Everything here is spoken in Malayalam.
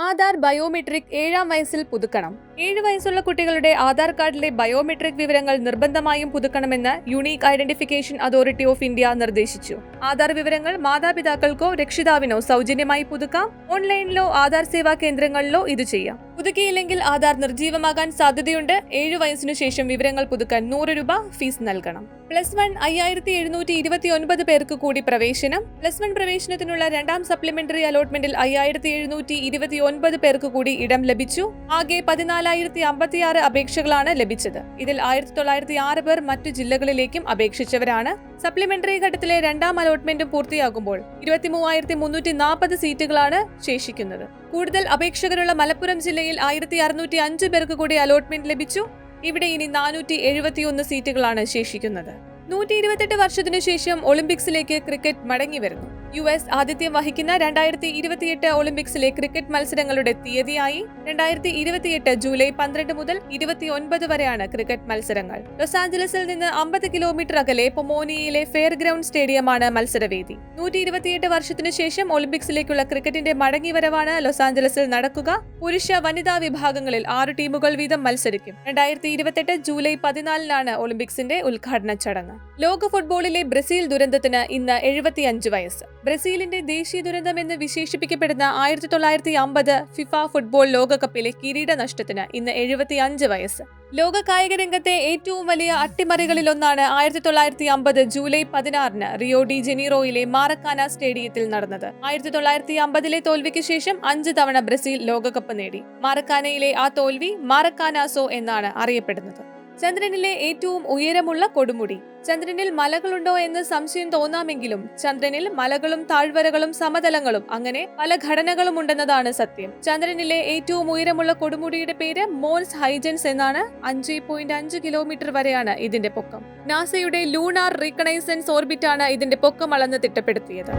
ആധാർ ബയോമെട്രിക് 7-ാം വയസ്സിൽ പുതുക്കണം. 7 വയസ്സുള്ള കുട്ടികളുടെ ആധാർ കാർഡിലെ ബയോമെട്രിക് വിവരങ്ങൾ നിർബന്ധമായും പുതുക്കണമെന്ന് unique identification authority of India നിർദ്ദേശിച്ചു. ആധാർ വിവരങ്ങൾ മാതാപിതാക്കൾക്കോ രക്ഷിതാവിനോ സൗജന്യമായി പുതുക്കാം. ഓൺലൈനിലോ ആധാർ സേവാ കേന്ദ്രങ്ങളിലോ ഇത് ചെയ്യാം. പുതുക്കിയില്ലെങ്കിൽ ആധാർ നിർജ്ജീവമാകാൻ സാധ്യതയുണ്ട്. 7 വയസ്സിനു ശേഷം വിവരങ്ങൾ പുതുക്കാൻ 100 രൂപ ഫീസ് നൽകണം. +1 5729 പേർക്ക് കൂടി പ്രവേശനം. +1 പ്രവേശനത്തിനുള്ള 2ാം സപ്ലിമെന്ററി അലോട്ട്മെന്റിൽ 5729 പേർക്ക് കൂടി ഇടം ലഭിച്ചു. ആകെ 14,056 അപേക്ഷകളാണ് ലഭിച്ചത്. ഇതിൽ 1906 പേർ മറ്റു ജില്ലകളിലേക്കും അപേക്ഷിച്ചവരാണ്. സപ്ലിമെന്ററി ഘട്ടത്തിലെ 2ാം അലോട്ട്മെന്റും പൂർത്തിയാകുമ്പോൾ 23,340 സീറ്റുകളാണ് ശേഷിക്കുന്നത്. കൂടുതൽ അപേക്ഷകരുള്ള മലപ്പുറം ജില്ലയിൽ 1605 പേർക്ക് കൂടി അലോട്ട്മെന്റ് ലഭിച്ചു. ഇവിടെ ഇനി 471 സീറ്റുകളാണ് ശേഷിക്കുന്നത്. 128 വർഷത്തിനു ശേഷം ഒളിമ്പിക്സിലേക്ക് ക്രിക്കറ്റ് മടങ്ങിവരുന്നു. US ആതിഥ്യം വഹിക്കുന്ന 2028 ഒളിമ്പിക്സിലെ ക്രിക്കറ്റ് മത്സരങ്ങളുടെ തീയതിയായി. 2028 ജൂലൈ 12 മുതൽ 29 വരെയാണ് ക്രിക്കറ്റ് മത്സരങ്ങൾ. ലോസ് ആഞ്ചലസിൽ നിന്ന് 50 കിലോമീറ്റർ അകലെ പൊമോനിയയിലെ ഫെയർ ഗ്രൗണ്ട് സ്റ്റേഡിയമാണ് മത്സരവേദി. 128 വർഷത്തിനു ശേഷം ഒളിമ്പിക്സിലേക്കുള്ള ക്രിക്കറ്റിന്റെ മടങ്ങിവരവാണ് ലോസ് ആഞ്ചലസിൽ നടക്കുക. പുരുഷ വനിതാ വിഭാഗങ്ങളിൽ 6 ടീമുകൾ വീതം മത്സരിക്കും. 2028 ജൂലൈ 14-നാണ് ഒളിമ്പിക്സിന്റെ ഉദ്ഘാടന ചടങ്ങ്. ലോക ഫുട്ബോളിലെ ബ്രസീൽ ദുരന്തത്തിന് ഇന്ന് 75 വയസ്സ്. ബ്രസീലിന്റെ ദേശീയ ദുരന്തമെന്ന് വിശേഷിപ്പിക്കപ്പെടുന്ന 1950 ഫിഫ ഫുട്ബോൾ ലോകകപ്പിലെ കിരീട നഷ്ടത്തിന് ഇന്ന് 75 വയസ്സ്. ലോക കായിക രംഗത്തെ ഏറ്റവും വലിയ അട്ടിമറികളിലൊന്നാണ് 1950 ജൂലൈ 16-ന് റിയോ ഡി ജനീറോയിലെ മാറക്കാന സ്റ്റേഡിയത്തിൽ നടന്നത്. 1950-ലെ തോൽവിക്ക് ശേഷം 5 തവണ ബ്രസീൽ ലോകകപ്പ് നേടി. മാറക്കാനയിലെ ആ തോൽവി മാറക്കാനാസോ എന്നാണ് അറിയപ്പെടുന്നത്. ചന്ദ്രനിലെ ഏറ്റവും ഉയരമുള്ള കൊടുമുടി. ചന്ദ്രനിൽ മലകളുണ്ടോ എന്ന് സംശയം തോന്നാമെങ്കിലും ചന്ദ്രനിൽ മലകളും താഴ്വരകളും സമതലങ്ങളും അങ്ങനെ പല ഘടനകളും ഉണ്ടെന്നതാണ് സത്യം. ചന്ദ്രനിലെ ഏറ്റവും ഉയരമുള്ള കൊടുമുടിയുടെ പേര് മോൺസ് ഹൈജൻസ് എന്നാണ്. 5.5 കിലോമീറ്റർ വരെയാണ് ഇതിന്റെ പൊക്കം. നാസയുടെ ലൂണാർ റീകണൈസൻസ് ഓർബിറ്റാണ് ഇതിന്റെ പൊക്കം അളന്ന് തിട്ടപ്പെടുത്തിയത്.